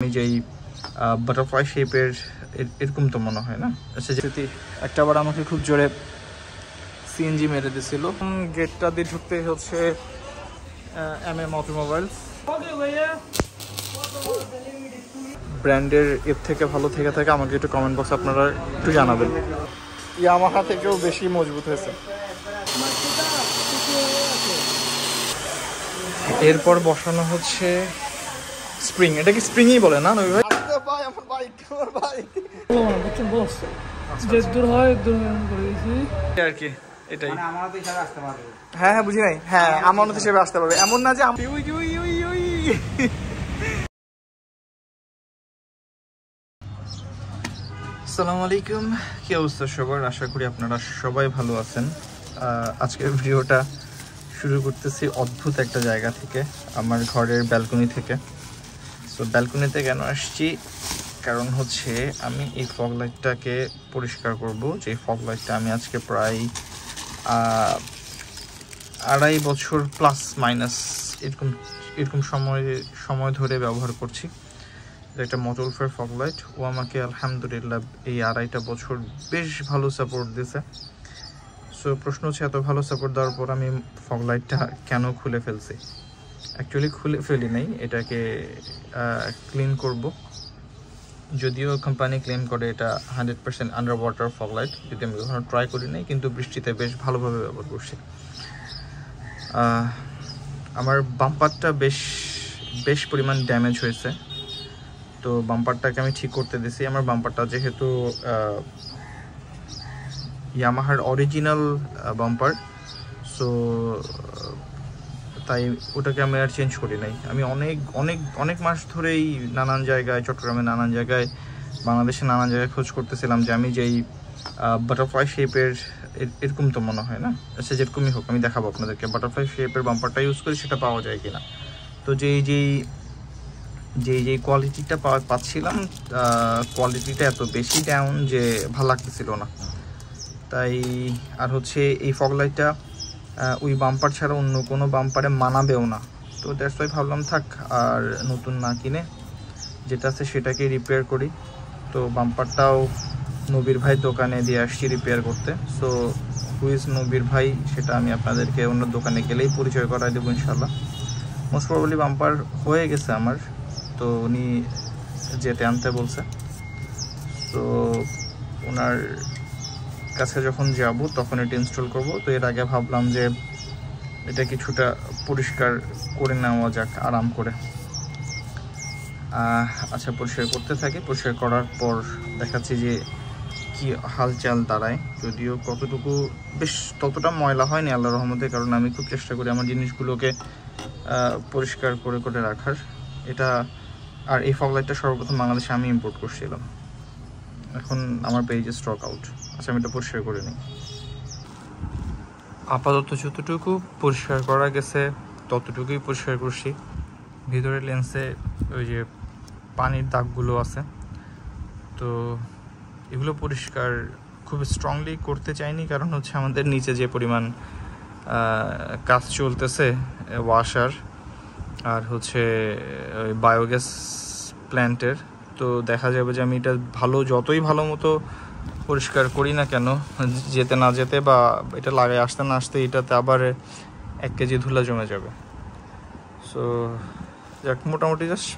আমি যেই বাটারফ্লাই শেপের এরকম তো মনে হয় না। আচ্ছা, যদি একটা বার আমাকে খুব জোরে সিএনজি মেরে দিছিল। গেটটা দিয়ে ঢুকতে হচ্ছে MM অটোমোবাইলস। ব্র্যান্ডের এর থেকে ভালো থেকে থাকে আমাকে একটু কমেন্ট বক্সে আপনারা একটু জানাবেন। ইয়ামাহা থেকেও বেশি মজবুত হয়েছে। এরপর বসানো হচ্ছে স্প্রিং। এটা কি স্প্রিংই বলে না নবী ভাই? ভাই আমার বাইক, আমার বাইক বুঝছেন বস, যে দূর হয় দূর করে দিয়েছি আর কি। এটাই আমানত হিসেবে আসতে পারবে। হ্যাঁ হ্যাঁ বুঝি নাই। হ্যাঁ আমানত হিসেবে আসতে পারবে, এমন না যে আসসালামু আলাইকুম, কি অবস্থা সবার? আশা করি আপনারা সবাই ভালো আছেন। আজকের ভিডিওটা শুরু করতেছি অদ্ভুত একটা জায়গা থেকে, আমার ঘরের ব্যালকনি থেকে। সো ব্যালকনিতে কেন আসছি, কারণ হচ্ছে আমি এই ফগ লাইটটাকে পরিষ্কার করব। যে ফগ লাইটটা আমি আজকে প্রায় 2.5 বছর প্লাস মাইনাস এরকম সময় ধরে ব্যবহার করছি। একটা মোটলফের ফগ লাইট। ও আমাকে আলহামদুলিল্লাহ এই 2.5 বছর বেশ ভালো সাপোর্ট দিয়েছে। সো প্রশ্ন হচ্ছে, এত ভালো সাপোর্ট দেওয়ার পর আমি ফগ লাইটটা কেন খুলে ফেলছি? অ্যাকচুয়ালি খুলে ফেলি নাই, এটাকে ক্লিন করব। যদিও কোম্পানি ক্লেম করে এটা 100% আন্ডার ওয়াটার ফগ লাইট, যদি আমি কখনো ট্রাই করি নাই, কিন্তু বৃষ্টিতে বেশ ভালোভাবে ব্যবহার করছি। আমার বাম্পারটা বেশ পরিমাণ ড্যামেজ হয়েছে, তো বাম্পারটাকে আমি ঠিক করতে দিছি। আমার বাম্পারটা যেহেতু ইয়ামাহার অরিজিনাল বাম্পার, সো তাই ওটাকে আমি আর চেঞ্জ করি নাই। আমি অনেক মাস ধরেই নানান জায়গায়, চট্টগ্রামে নানান জায়গায়, বাংলাদেশে নানান জায়গায় খোঁজ করতেছিলাম যে আমি যেই বাটারফ্লাই শেপের এরকম তো মনে হয় না, আচ্ছা যেরকমই হোক আমি দেখাবো আপনাদেরকে বাটারফ্লাই শেপের বাম্পারটা ইউজ করি সেটা পাওয়া যায় কিনা। তো যেই কোয়ালিটিটা পাচ্ছিলাম, কোয়ালিটিটা এত বেশি ডাউন যে ভালো লাগতেছিল না। তাই আর হচ্ছে এই ফগ লাইটটা ওই বাম্পার ছাড়া অন্য কোনো বাম্পারে মানাবেও না। তো দ্যাটস ওয়াই ভাবলাম থাক, আর নতুন না কিনে যেটা আছে সেটাকে রিপেয়ার করি। তো বাম্পারটাও নবীর ভাই দোকানে দিয়ে আসছি রিপেয়ার করতে। সো হুইজ নবীর ভাই সেটা আমি আপনাদেরকে অন্য দোকানে গেলেই পরিচয় করাই দেবো ইনশাল্লাহ। মোস্ট প্রবাবলি বাম্পার হয়ে গেছে আমার, তো উনি যেতে আনতে বলছে। তো ওনার কাছে যখন যাব তখন এটা ইনস্টল করব। তো এর আগে ভাবলাম যে এটা কিছুটা পরিষ্কার করে নেওয়া যাক আরাম করে। আচ্ছা, পরিষ্কার করতে থাকি। পরিষ্কার করার পর দেখাচ্ছি যে কি হালচাল দাঁড়ায়। যদিও কতটুকু বেশ ততটা ময়লা হয়নি আল্লাহর রহমতে, কারণ আমি খুব চেষ্টা করি আমার জিনিসগুলোকে পরিষ্কার করে রাখার। এটা আর এই ফগ লাইটটা সর্বপ্রথম বাংলাদেশে আমি ইম্পোর্ট করছিলাম, এখন আমার পেজে স্টক আউট। আচ্ছা, আমি এটা পরিষ্কার করে নিই। আপাতত যতটুকু পরিষ্কার করা গেছে ততটুকুই পরিষ্কার করছি। ভিতরের লেন্সে ওই যে পানির দাগগুলো আছে, তো এগুলো পরিষ্কার খুব স্ট্রংলি করতে চাইনি, কারণ হচ্ছে আমাদের নিচে যে পরিমাণ কাজ চলতেছে ওয়াশার আর হচ্ছে ওই বায়োগ্যাস প্ল্যান্টের, তো দেখা যাবে যে আমি এটা যতই ভালো মতো পরিষ্কার করি না কেন, যেতে না যেতে বা এটা লাগাই আসতে না আসতে এটাতে আবার 1 কেজি ধুলা জমে যাবে। সো যাক, মোটামুটি জাস্ট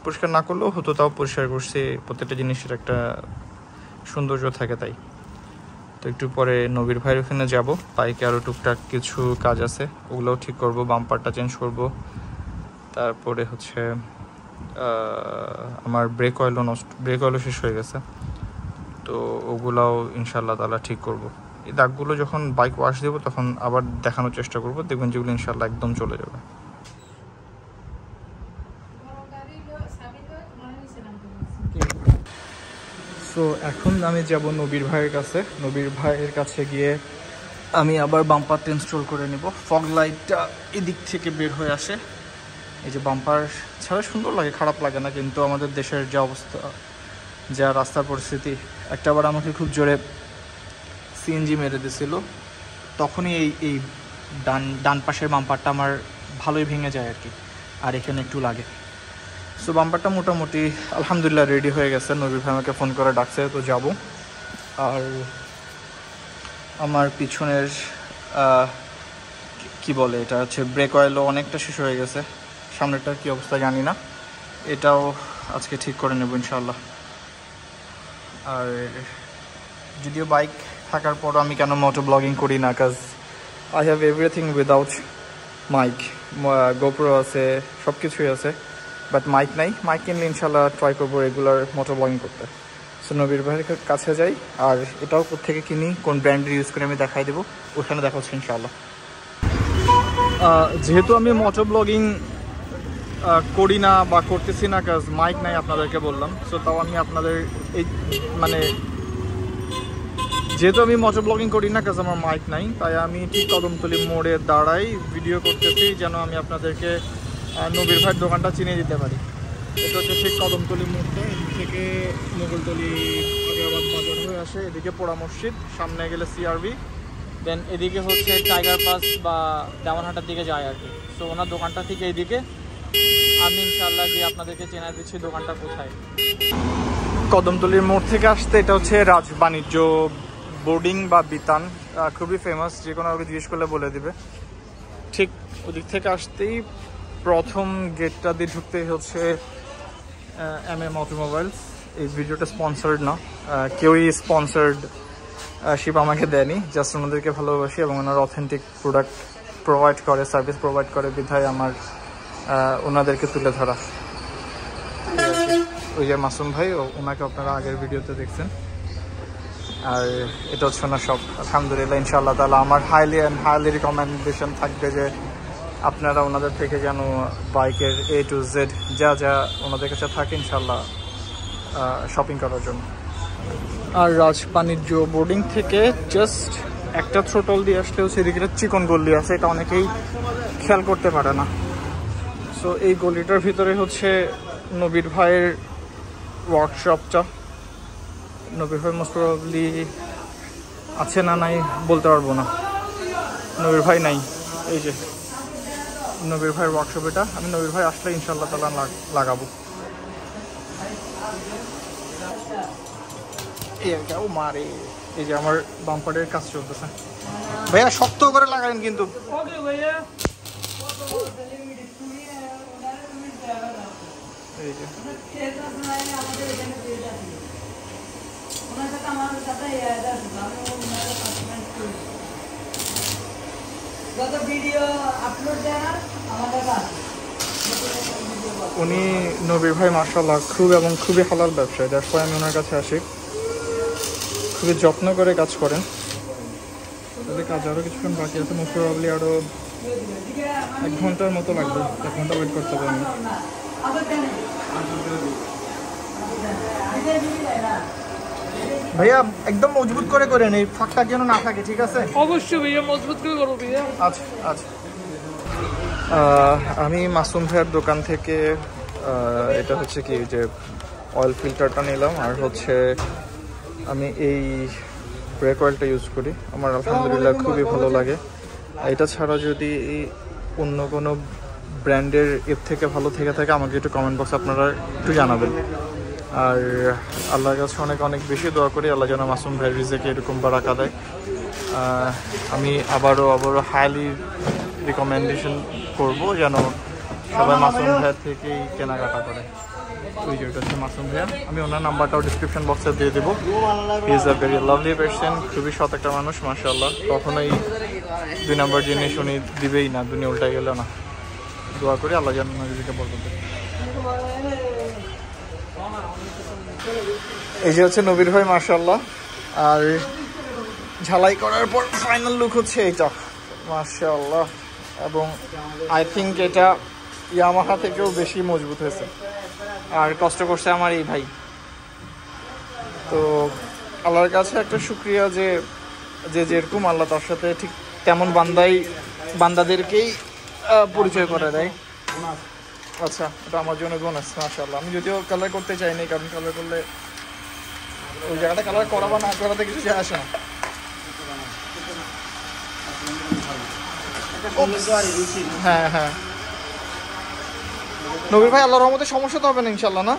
পরিষ্কার না করলেও হতো, তাও পরিষ্কার করছি। প্রত্যেকটা জিনিসের একটা সৌন্দর্য থাকে, তাই। তো একটু পরে নবীর ভাইয়ের ওখানে যাব, বাইকে আরও টুকটাক কিছু কাজ আছে, ওগুলোও ঠিক করব, বাম্পারটা চেঞ্জ করব। তারপরে হচ্ছে আমার ব্রেক অয়েলও শেষ হয়ে গেছে, তো ওগুলাও ইনশাল্লাহ তাআলা ঠিক করব। এই দাগগুলো যখন বাইক ওয়াশ দেবো তখন আবার দেখানোর চেষ্টা করব, দেখবেন যেগুলো ইনশাল্লাহ একদম চলে যাবে। সো এখন আমি যাব নবীর ভাইয়ের কাছে। নবীর ভাইয়ের কাছে গিয়ে আমি আবার বাম্পারটা ইনস্টল করে নেব। ফগ লাইটটা এদিক থেকে বের হয়ে আসে, এই যে বাম্পার ছাড়া সুন্দর লাগে, খারাপ লাগে না। কিন্তু আমাদের দেশের যে অবস্থা, যা রাস্তার পরিস্থিতি, একটাবার আমাকে খুব জোরে সিএনজি মেরে দিছিল, তখনই এই ডান পাশের বাম্পারটা আমার ভালোই ভেঙে যায় আর কি, আর এখানে একটু লাগে। সো বাম্পারটা মোটামুটি আলহামদুলিল্লাহ রেডি হয়ে গেছে। নবীর ভাই আমাকে ফোন করে ডাকছে, তো যাব। আর আমার পিছনের কি বলে এটা হচ্ছে ব্রেক অয়েলও অনেকটা শেষ হয়ে গেছে, সামনেরটার কি অবস্থা জানি না, এটাও আজকে ঠিক করে নেব ইনশাল্লাহ। আর যদিও বাইক থাকার পরও আমি কেন মোটো ব্লগিং করি না, কাজ I have everything without mic. GoPro আছে, সব কিছুই আছে, বাট মাইক নাই। মাইক কিনলে ইনশাল্লাহ ট্রাই করবো রেগুলার মোটো ব্লগিং করতে। সো নবীর ভাইয়ের কাছে যাই, আর এটাও কোথেকে কিনি, কোন ব্র্যান্ডের ইউজ করে আমি দেখাই দেবো, ওখানে দেখা হচ্ছে ইনশাল্লাহ। যেহেতু আমি মোটো ব্লগিং করি না বা করতেছি না, কাজ মাইক নাই আপনাদেরকে বললাম। সো তাও আমি আপনাদের এই মানে যেহেতু আমি মোটো ব্লগিং করি না, কাজ আমার মাইক নাই, তাই আমি ঠিক কদমতলী মোড়ে দাঁড়াই ভিডিও করতেছি, যেন আমি আপনাদেরকে নবীর ভাইয়ের দোকানটা চিনিয়ে দিতে পারি। এটা হচ্ছে ঠিক কদমতলী মোড়টা, এদিক থেকে মোগলতলী আগ্রাবাদ বাজার হয়ে আসে, এদিকে পোড়া মসজিদ, সামনে গেলে সিআরবি, দেন এদিকে হচ্ছে টাইগার পাস বা দেওয়ানহাটার দিকে যায় আর কি। সো ওনার দোকানটা ঠিক এইদিকে, আমি ইনশাআল্লাহ গিয়ে আপনাদেরকে চেনা দিচ্ছি দোকানটা কোথায়। কদমতলীর মোড় থেকে আসতে এটা হচ্ছে রাজ বাণিজ্য বোর্ডিং বা বিতান, খুবই ফেমাস, যে কোনো কাউকে জিজ্ঞেস করলে বলে দিবে। ঠিক ওদিক থেকে আসতেই প্রথম গেটটা দিয়ে ঢুকতেই হচ্ছে MM অটোমোবাইলস। এই ভিডিওটা স্পন্সার্ড না, কেউই স্পন্সার্ড শিপ আমাকে দেয়নি, জাস্ট ওনাদেরকে ভালোবাসি এবং ওনার অথেন্টিক প্রোডাক্ট প্রোভাইড করে, সার্ভিস প্রোভাইড করে বিধায় আমার ওনাদেরকে তুলে ধরা। ওই যে মাসুম ভাই, ওনাকে আপনারা আগের ভিডিওতে দেখছেন। আর এটা হচ্ছে না সব, আলহামদুলিল্লাহ ইনশাআল্লাহ তাআলা আমার হাইলি রিকমেন্ডেশন থাকবে যে আপনারা ওনাদের থেকে যেন বাইকের A to Z যা যা ওনাদের কাছে থাকে ইনশাআল্লাহ শপিং করার জন্য। আর রাজ বাণিজ্য বোর্ডিং থেকে জাস্ট একটা থ্রোটল দিয়ে আসলে হচ্ছে এদিকে চিকন গল্লি আছে, এটা অনেকেই খেয়াল করতে পারে না। সো এই গলিটার ভিতরে হচ্ছে নবীর ভাইয়ের ওয়ার্কশপটা। নবীর ভাই মোস্ট প্রবাবলি আছে না নাই বলতে পারবো না, নবীর ভাই নাই। এই যে নবীর ভাইয়ের ওয়ার্কশপ, এটা আমি নবীর ভাই আসলে ইনশাআল্লাহ তাআলা লাগাবো। ও মারে, এই যে আমার বাম্পারের কাজ চলতেছে, ভাইয়া শক্ত করে লাগালেন কিন্তু। এই যে উনি নবীর ভাই মাশাআল্লাহ খুবই হালাল ব্যবসায়ী, দ্যাটস ওয়াই আমি ওনার কাছে আসি। খুবই যত্ন করে কাজ করেন। তাহলে কাজ আরও কিছুক্ষণ বাকি আছে, মোস্ট প্রবাবলি আরও 1 ঘন্টার মতো লাগবে, 1 ঘন্টা ওয়েট করতে হবে আমি। ভাইয়া একদম মজবুত করে করেন, এই ফাঁকটা যেন না থাকে, ঠিক আছে? অবশ্যই ভাইয়া, মজবুত করে করবো ভাইয়া। আচ্ছা আচ্ছা। আমি মাসুম ভাইয়ের দোকান থেকে এটা হচ্ছে কি যে অয়েল ফিল্টারটা নিলাম, আর হচ্ছে আমি এই ব্রেক অয়েলটা ইউজ করি, আমার আলহামদুলিল্লাহ খুবই ভালো লাগে। এটা ছাড়া যদি অন্য কোনো ব্র্যান্ডের এর থেকে ভালো থেকে থাকে আমাকে একটু কমেন্ট বক্সে আপনারা একটু জানাবেন। আর আল্লাহর কাছে অনেক বেশি দোয়া করি আল্লাহ যেন মাসুম ভাইয়ের রিজিকে এরকম বারাকা দেয়। আমি আবারও হাইলি রিকমেন্ডেশন করব যেন সবাই মাসুম ভাইয়ের থেকেই কেনাকাটা করে। ওই যে ওটা হচ্ছে মাসুম ভাইয়া, আমি ওনার নাম্বারটাও ডিসক্রিপশন বক্সে দিয়ে দেবো। He is a very lovely person, খুবই সৎ একটা মানুষ মাশাআল্লাহ। কখনোই 2 নম্বর জিনিস উনি দিবেই না, দুনিয়া উল্টাই গেল না। দোয়া করি আল্লাহ যেন রিজিকে বরকত দেয়। এই যে হচ্ছে নবীর ভাই মাশাআল্লাহ, আর ঝালাই করার পর ফাইনাল লুক হচ্ছে এইটা মাশাআল্লাহ। এবং আই থিঙ্ক এটা ইয়ামাহা থেকেও বেশি মজবুত হয়েছে, আর কষ্ট করছে আমার এই ভাই। তো আল্লাহর কাছে একটা শুকরিয়া যে যেরকম আল্লাহ তার সাথে ঠিক তেমন বান্দাদেরকেই পরিচয় করে দেয়। আচ্ছা, এটা আমার জন্য বোনাস মাশাআল্লাহ। আমি যদিও কালার করতে চাইনি, কারণ কালার করলে ওই জায়গাটা কালার করা বা না করাতে কিছু যায় আসে না। হ্যাঁ হ্যাঁ, নবীর ভাই আল্লাহর রহমতে সমস্যা তো হবে না ইনশাল্লাহ না?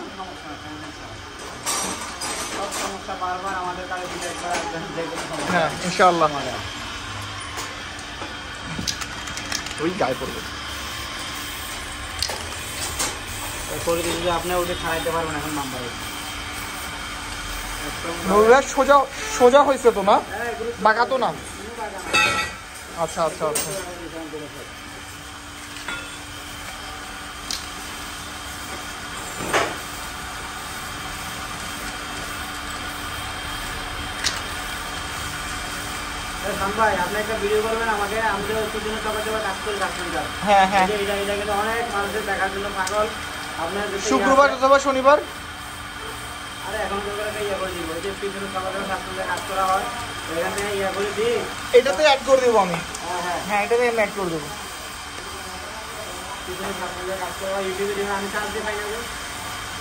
হ্যাঁ ইনশাআল্লাহ। ওই গায়ে পড়বে আপনি ওটা খাড়াইতে পারবেন এখন নাম্বারে। সোজা সোজা হয়েছে তো না, বাঁকা তো না? আচ্ছা আচ্ছা আচ্ছা। ভাই আপনি একটা ভিডিও করবেন আমাকে, আমি তো একটু জন্য টাকা কাজ করে রাখছেন। হ্যাঁ হ্যাঁ, এটা কিন্তু অনেক মানুষের দেখার জন্য পাগল। আপনার শুক্রবার অথবা শনিবার। আরে এখন তো ইয়ে করে দিব, এই যে পিছনে টাকা কাজ করা হয় এখানে ইয়ে করে দিই, এটাতে অ্যাড করে দেবো আমি। হ্যাঁ হ্যাঁ হ্যাঁ এটাতে আমি অ্যাড করে দেবো। পিছনে কাজ করা হয় ইউটিউবে দিবেন, আমি চার্জ দিয়ে পাই না,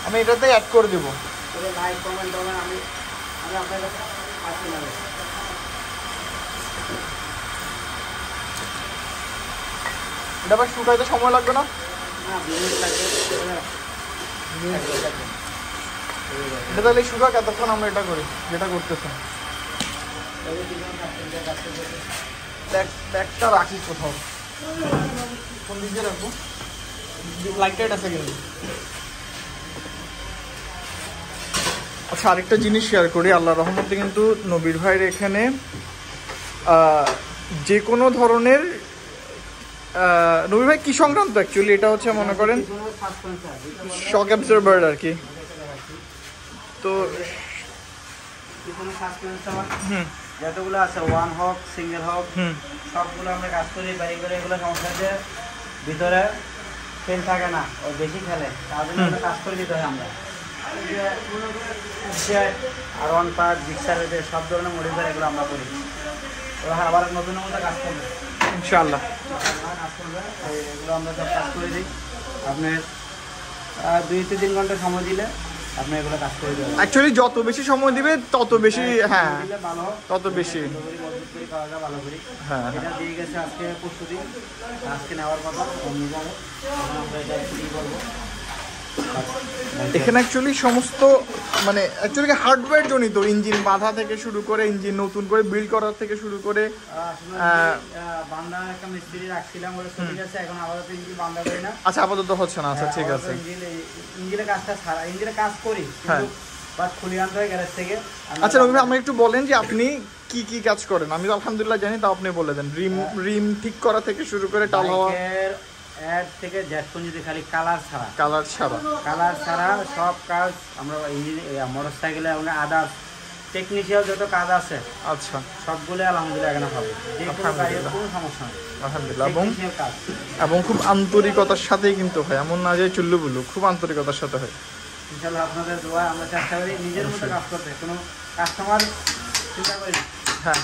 আমি এটাতে অ্যাড করে দেবো। লাইক কমেন্ট করবেন, আমি আপনার কাছে পাচ্ছি না। এটা আবার শুকাইতে সময় লাগবে না? এটা তাহলে শুকাক, এতক্ষণ আমরা এটা করি যেটা করতেছেন। ব্যাগটা রাখি কোথাও, কোন দিকে রাখবো? লাইটটা আছে কিন্তু। আচ্ছা আরেকটা জিনিস শেয়ার করি, আল্লাহর রহমতে কিন্তু নবীর ভাইয়ের এখানে যে কোনো ধরনের নবীর ভাই কি সংক্রান্ত অ্যাকচুয়ালি এটা হচ্ছে মনে করেন শক অ্যাবজর্বার আর কি। তো যতগুলো আছে ওয়ান হোক সিঙ্গেল হোক সবগুলো আমরা কাজ করি বাড়ি করে। এগুলো সমস্যা যে ভিতরে ফেল থাকে না, ও বেশি খেলে, তার জন্য কাজ করে দিতে হয় আমরা। আর ওয়ান পার্ট মিক্সার সব ধরনের মডিফাই এগুলো আমরা করি। ওরা আবার নতুন মতো কাজ করবে ইনশাআল্লাহ। এগুলো আমরা সব কাজ করে দিই। আপনার 2-3 ঘন্টা সময় দিলে আপনি এগুলো কাজ করে দেবেন। অ্যাকচুয়ালি যত বেশি সময় দিবে তত বেশি, হ্যাঁ ভালো তত বেশি ভালো করি। হ্যাঁ এটা দিয়ে গেছে আজকে পরশুদিন, আজকে নেওয়ার কথা নিয়ে যাবো। আমরা এটা কি করবো এখানে অ্যাকচুয়ালি সমস্ত মানে অ্যাকচুয়ালি হার্ডওয়্যার জনিত, ইঞ্জিন বাঁধা থেকে শুরু করে ইঞ্জিন নতুন করে বিল্ড করার থেকে শুরু করে বান্দা একটা মিস্ত্রি রাখছিলাম, ওরা চলে গেছে, এখন আপাতত ইঞ্জিন বান্দা করি না। আচ্ছা আপাতত হচ্ছে না, আচ্ছা ঠিক আছে। ইঞ্জিনের কাজটা ছাড়া ইঞ্জিনের কাজ করি, হ্যাঁ বাট খুলে আনতে হয় গ্যারেজ থেকে। আচ্ছা রবি আপনি একটু বলেন যে আপনি কি কি কাজ করেন? আমি তো আলহামদুলিল্লাহ জানি, তাও আপনি বলে দেন। রিম ঠিক করা থেকে শুরু করে টাল হওয়া এর থেকে জ্যাকসন যদি খালি কালার ছাড়া সব কাজ আমরা মোটর সাইকেলে আমরা আদার্স টেকনিশিয়াল যত কাজ আছে আচ্ছা সবগুলো আলহামদুলিল্লাহ এখানে হবে, যে কোনো কাজের কোনো সমস্যা নেই আলহামদুলিল্লাহ। এবং খুব আন্তরিকতার সাথেই কিন্তু হয়, এমন না যে চুল্লুবুল্লু, খুব আন্তরিকতার সাথে হয়। ইনশাআল্লাহ আপনাদের দোয়া আমরা চেষ্টা করি নিজের মতো কাজ করতে, কোনো কাস্টমার চিন্তা করি। হ্যাঁ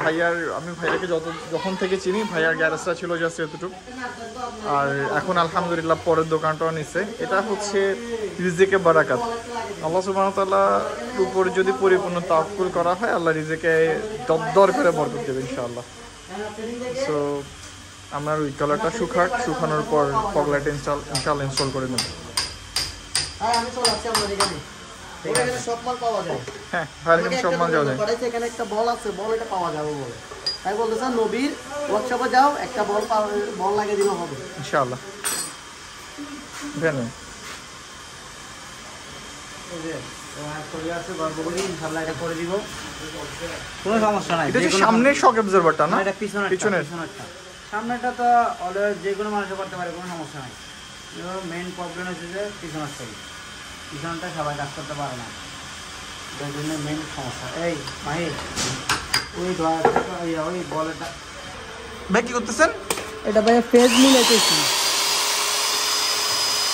ভাইয়ার, আমি ভাইয়াকে যখন থেকে চিনি, ভাইয়ার গ্যারেজটা ছিল জাস্ট এতটুকু, আর এখন আলহামদুলিল্লাহ পরের দোকানটাও নিচ্ছে। এটা হচ্ছে রিজিকে বারাকাত, আল্লাহ সুবহানাহু ওয়া তাআলার উপর যদি পরিপূর্ণ তাওয়াক্কুল করা হয়, আল্লাহ রিজিকে দরদর করে বরকত দেবে ইনশাআল্লাহ। সো আপনার ওই কালারটা শুকানোর পর ফগ লাইট ইনশাআল্লাহ ইনস্টল করে নেব। আমি চলে আসছি আমাদের এখানে, এখানে সব মাল পাওয়া যায়। হ্যাঁ ফায়ারিং সব মাল যাওয়া যায়। এখানে একটা বল আছে, বল এটা পাওয়া যাবে বলে, তাই বলতেছে নবীর ওয়ার্কশপে যাও, একটা বল লাগিয়ে দিলে হবে ইনশাআল্লাহ। ভেনে কোনো সমস্যা নাই। এটা যে সামনের শক অ্যাবজর্ভারটা না, এটা পিছনের সামনেটা তো অলওয়েজ যে কোনো মানুষে করতে পারে, কোনো সমস্যা নাই। মেইন প্রবলেম হচ্ছে যে পিছনটা সবাই কাজ করতে পারে না, যার জন্য মেইন সমস্যা। এই মাহি ওই বলটা ভাই কি করতেছেন? এটা ভাই ফেজ মিলাইতেছি।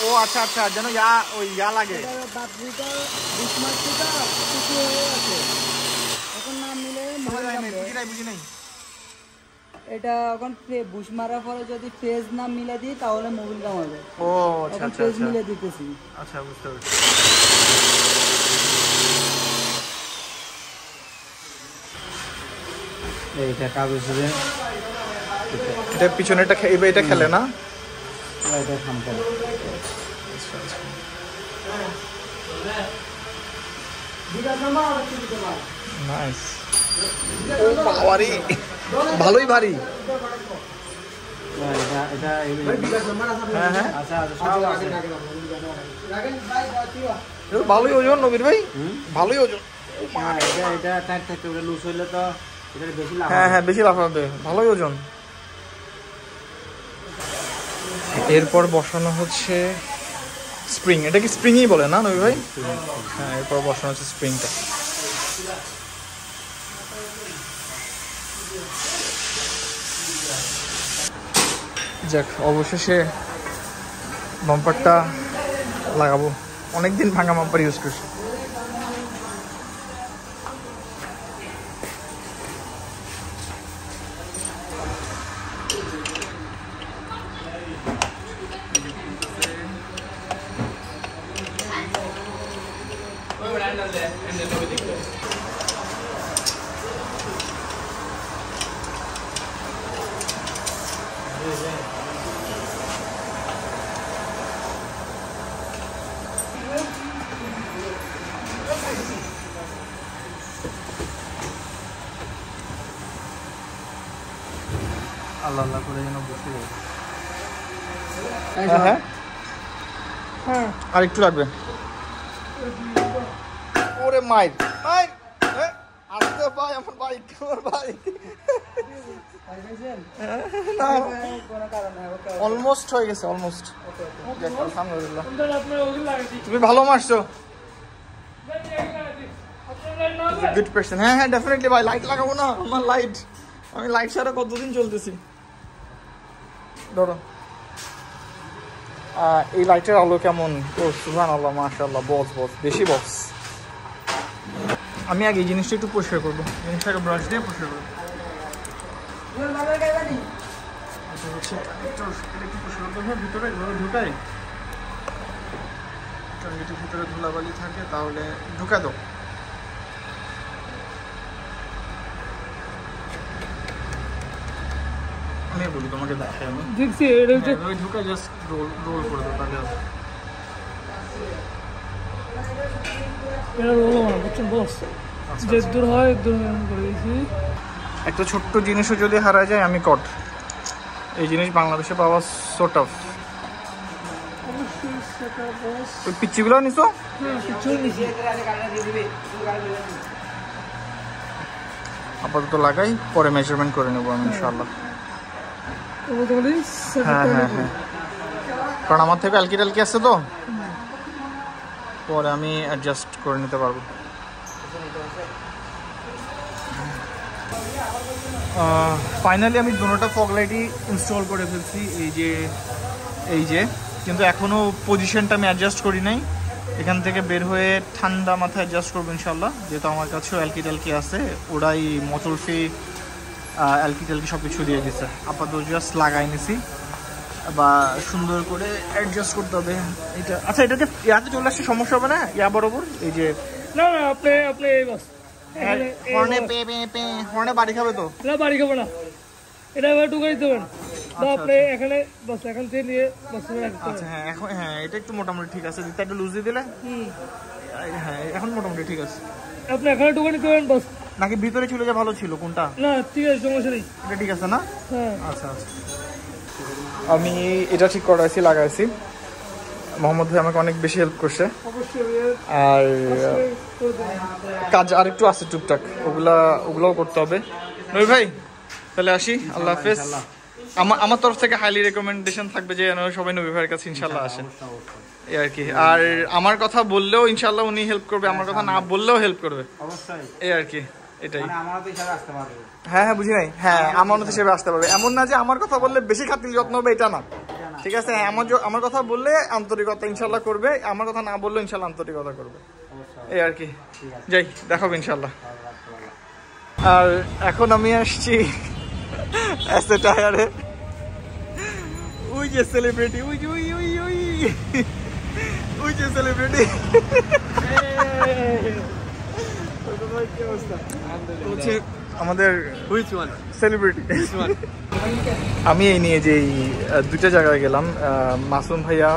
ও আচ্ছা আচ্ছা, যেন ওই লাগে ব্যাটারিটা 20 মাস থেকে কিছু হয়ে আছে, এখন না মিলে বুঝি নাই। এটা এখন বুশ মারার পরে যদি ফেজ না মিলে দিই তাহলে মোবিল কামাবে। ও আচ্ছা আচ্ছা ফেজ মিলে দিতেছি। আচ্ছা বুঝতে পারছি। এইটা কাগজ দিয়ে এটা পিছনেরটা এটা খেলে না, এটা সামনে নাইস। ও বাবারে, ভালোই ভারী। এটা হ্যাঁ হ্যাঁ, আচ্ছা সব আছে। ভালোই ওজন নবীর ভাই, ভালোই ওজন। হ্যাঁ এটা টাইট থাকতে হবে, লুজ হইলে তো এটা বেশি লাভ। হ্যাঁ হ্যাঁ, বেশি লাফাবে, ভালোই ওজন। এরপর বসানো হচ্ছে স্প্রিং। এটা কি স্প্রিংই বলে না নবী ভাই? হ্যাঁ, এরপর বসানো হচ্ছে স্প্রিংটা। যাক, অবশেষে বাম্পারটা লাগাবো। অনেকদিন ভাঙা বাম্পার ইউজ করছি। আল্লাহ আল্লাহ করে যেন বসে যায়। হ্যাঁ হ্যাঁ হ্যাঁ, আর একটু লাগবে। ওরে মাইর মাইর, আসতে ভাই, আমার বাইক, আমার বাইক। অলমোস্ট হয়ে গেছে, অলমোস্ট। আলহামদুলিল্লাহ, তুমি ভালো মারছো। Good person. হ্যাঁ হ্যাঁ, ডেফিনেটলি ভাই, লাইট লাগাবো না? আমার লাইট, আমি লাইট ছাড়া কতদিন চলতেছি। ধরো, এই লাইটের আলো কেমন? ও সুবহানাল্লাহ, মাশাআল্লাহ, বস বস, বেশি বস। আমি আগে এই জিনিসটা একটু পরিষ্কার করবো, জিনিসটাকে ব্রাশ দিয়ে পরিষ্কার করবো। ভিতরে ঢুকাই, যদি ভিতরে ধুলাবালি থাকে তাহলে ঢুকা দাও। আমি বলি তোমাকে, দেখাই আমি দেখছি এটা ঢুকা, জাস্ট রোল করে দাও, তাহলে এটা রোল আমার, বুঝছেন বস? যে দূর হয় দূর করে দিয়েছি। একটা ছোট্ট জিনিসও যদি হারা যায়, আমি কট। এই জিনিস বাংলাদেশে পাওয়া সো টাফ। ওই পিচ্চিগুলো নিছো? আপাতত লাগাই, পরে মেজারমেন্ট করে নেবো আমি ইনশাআল্লাহ। হ্যাঁ হ্যাঁ হ্যাঁ, কারণ আমার থেকে আলকি টালকি আছে তো, পরে আমি অ্যাডজাস্ট করে নিতে পারবো। ফাইনালি আমি দুটোটা ফগ লাইটই ইনস্টল করে ফেলছি। এই যে কিন্তু এখনও পজিশনটা আমি অ্যাডজাস্ট করি নাই। এখান থেকে বের হয়ে ঠান্ডা মাথায় অ্যাডজাস্ট করবো ইনশাল্লাহ, যেহেতু আমার কাছেও অ্যালকি টালকি আছে। ওরাই মোটরফি অ্যালকি টালকি সব কিছু দিয়ে দিচ্ছে। আপাতত জাস্ট লাগাই নিছি, বা সুন্দর করে অ্যাডজাস্ট করতে হবে এটা। আচ্ছা, এটাতে ইয়াতে চলে আসছে, সমস্যা হবে না ইয়া বরাবর? এই যে না না, আপনি এই বাস হর্নে বাড়ি খাবে তো? না, বাড়ি খাবো না, এটা এবার ঢুকাই দেবেন। আপনি এখানে বাস, এখান থেকে নিয়ে বাস। আচ্ছা হ্যাঁ, এখন হ্যাঁ, এটা একটু মোটামুটি ঠিক আছে। দিতে একটু লুজ দিয়ে দিলে হ্যাঁ, এখন মোটামুটি ঠিক আছে। আপনি এখানে ঢুকে নিতে পারেন বাস, নাকি ভিতরে ছিল যে ভালো ছিল? কোনটা? না ঠিক আছে, সমস্যা নেই, এটা ঠিক আছে না? হ্যাঁ আচ্ছা আচ্ছা, আমি এটা ঠিক করাইছি, লাগাইছি। মোহাম্মদ ভাই আমাকে অনেক বেশি হেল্প করছে। আর কাজ আর একটু আছে টুকটাক, ওগুলোও করতে হবে। নবী ভাই তাহলে আসি, আল্লাহ হাফেজ। আমার তরফ থেকে হাইলি রেকমেন্ডেশন থাকবে যে সবাই নবী ভাইয়ের কাছে ইনশাল্লাহ আসেন, এই আর কি। আর আমার কথা বললেও ইনশাল্লাহ উনি হেল্প করবে, আমার কথা না বললেও হেল্প করবে, এই আর কি। এটাই, হ্যাঁ হ্যাঁ, বুঝি নাই। হ্যাঁ, আমানত হিসেবে আসতে পারবে, এমন না যে আমার কথা বললে বেশি খাতির যত্ন হবে, এটা না। ঠিক আছে, আমার কথা বললে আন্তরিকতা ইনশাল্লাহ করবে, আমার কথা না বললে ইনশাল্লাহ আন্তরিকতা করবে, এই আর কি। যাই, দেখাবো ইনশাল্লাহ। আর এখন আমি আসছি টায়ারে। ওই যে সেলিব্রিটি, ওই যে ওই যে সেলিব্রিটি। আমাদের Which one? Celebrity. Which one? আমি এই নিয়ে যে দুইটা জায়গায় গেলাম, মাসুম ভাইয়া,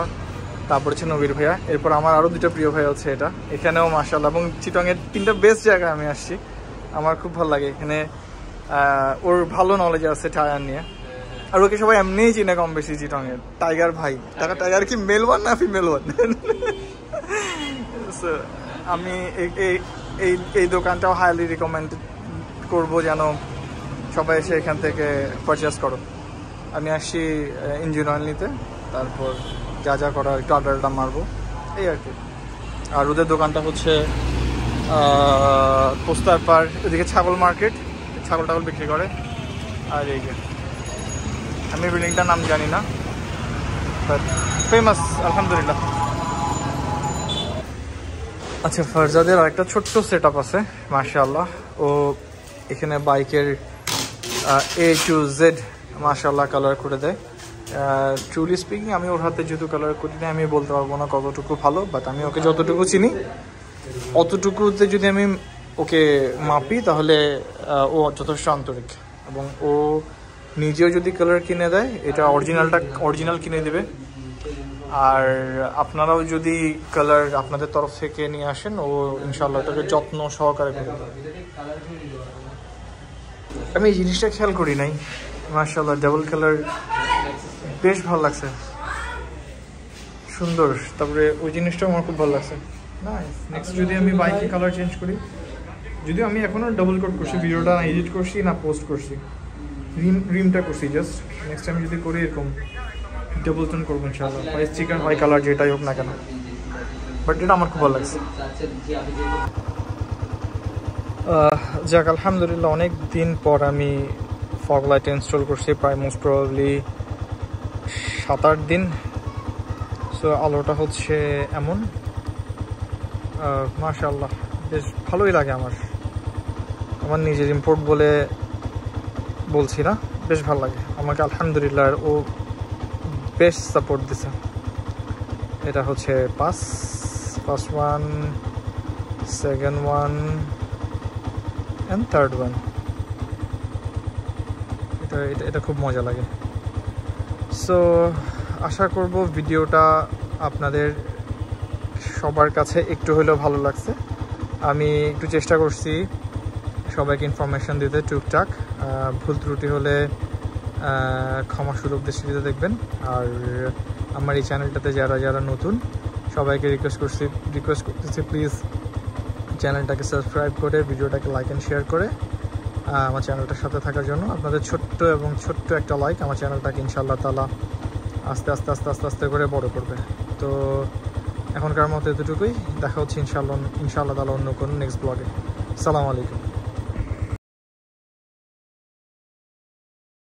তারপর হচ্ছে নবীর ভাইয়া, এরপর আমার আরও দুটো প্রিয় ভাই হচ্ছে এটা। এখানেও মাশাআল্লাহ, এবং চিটংয়ের 3টা বেস্ট জায়গায় আমি আসছি, আমার খুব ভালো লাগে এখানে। ওর ভালো নলেজ আছে টায়ার নিয়ে, আর ওকে সবাই এমনিই চিনে কম বেশি চিটংয়ের। টাইগার ভাই, টাইগার কি মেল ওয়ান না ফিমেল ওয়ান? আমি এই দোকানটাও হাইলি রিকমেন্ড করবো যেন সবাই এসে এখান থেকে পারচেস করো। আমি আসছি ইঞ্জিন অয়েল নিতে, তারপর যা যা করার একটু আড্ডা মারবো, এই আর কি। আর ওদের দোকানটা হচ্ছে পোস্তার পার, এদিকে ছাগল মার্কেট, ছাগল টাগল বিক্রি করে। আর এই যে আমি বিল্ডিংটার নাম জানি না, বাট ফেমাস আলহামদুলিল্লাহ। আচ্ছা, ফারজাদের আরেকটা ছোট্ট সেট আপ আছে মাশাআল্লাহ। ও এখানে বাইকের A to Z মাশাআল্লাহ কালার করে দেয়। ট্রুলি স্পিকিং, আমি ওর হাতে যেহেতু কালার করি না, আমি বলতে পারবো না কতটুকু ভালো, বাট আমি ওকে যতটুকু চিনি অতটুকুতে যদি আমি ওকে মাপি তাহলে ও যথেষ্ট আন্তরিক, এবং ও নিজেও যদি কালার কিনে দেয় এটা অরিজিনাল কিনে দেবে। আর আপনারাও যদি কালার আপনাদের তরফ থেকে নিয়ে আসেন, ও ইনশাআল্লাহ এটাকে যত্ন সহকারে করে দেবে। আমি এই জিনিসটা খেয়াল করি নাই, মাশাআল্লাহ ডাবল কালার বেশ ভালো লাগছে, সুন্দর। তারপরে ওই জিনিসটাও আমার খুব ভালো লাগছে। নেক্সট যদি আমি বাইকে কালার চেঞ্জ করি, যদিও আমি এখনও ডাবল কোট করছি, ভিডিওটা এডিট করছি না পোস্ট করছি, রিমটা করছি জাস্ট। নেক্সট টাইম যদি করি এরকম ডাবল টোন করবো ইনশাআল্লাহ, হয় চিকেন হয় কালার যেটাই হোক না কেন, বাট এটা আমার খুব ভালো লাগছে। যাক আলহামদুলিল্লাহ, অনেক দিন পর আমি ফগ লাইট ইনস্টল করছি, প্রায় মোস্ট প্রবাবলি 7-8 দিন। সো আলোটা হচ্ছে এমন, মাশাআল্লাহ বেশ ভালোই লাগে আমার নিজের ইম্পোর্ট বলে বলছি না, বেশ ভালো লাগে আমাকে আলহামদুলিল্লাহ। ও বেশ সাপোর্ট দিছে। এটা হচ্ছে first one, second one and third one. এটা খুব মজা লাগে। সো আশা করব ভিডিওটা আপনাদের সবার কাছে একটু হলেও ভালো লাগছে। আমি একটু চেষ্টা করছি সবাইকে ইনফরমেশন দিতে টুকটাক, ভুল ত্রুটি হলে ক্ষমাসুলভ দৃষ্টিতে দেখবেন। আর আমার এই চ্যানেলটাতে যারা নতুন সবাইকে রিকোয়েস্ট করতেছি প্লিজ চ্যানেলটাকে সাবস্ক্রাইব করে ভিডিওটাকে লাইক অ্যান্ড শেয়ার করে আমার চ্যানেলটার সাথে থাকার জন্য। আপনাদের ছোট্ট একটা লাইক আমার চ্যানেলটাকে ইনশাআল্লাহ তাআলা আস্তে আস্তে করে বড় করবে। তো এখনকার মতো এতটুকুই, দেখা হচ্ছে ইনশাআল্লাহ তাআলা অন্য কোনো নেক্সট ব্লগে। আসসালামু আলাইকুম।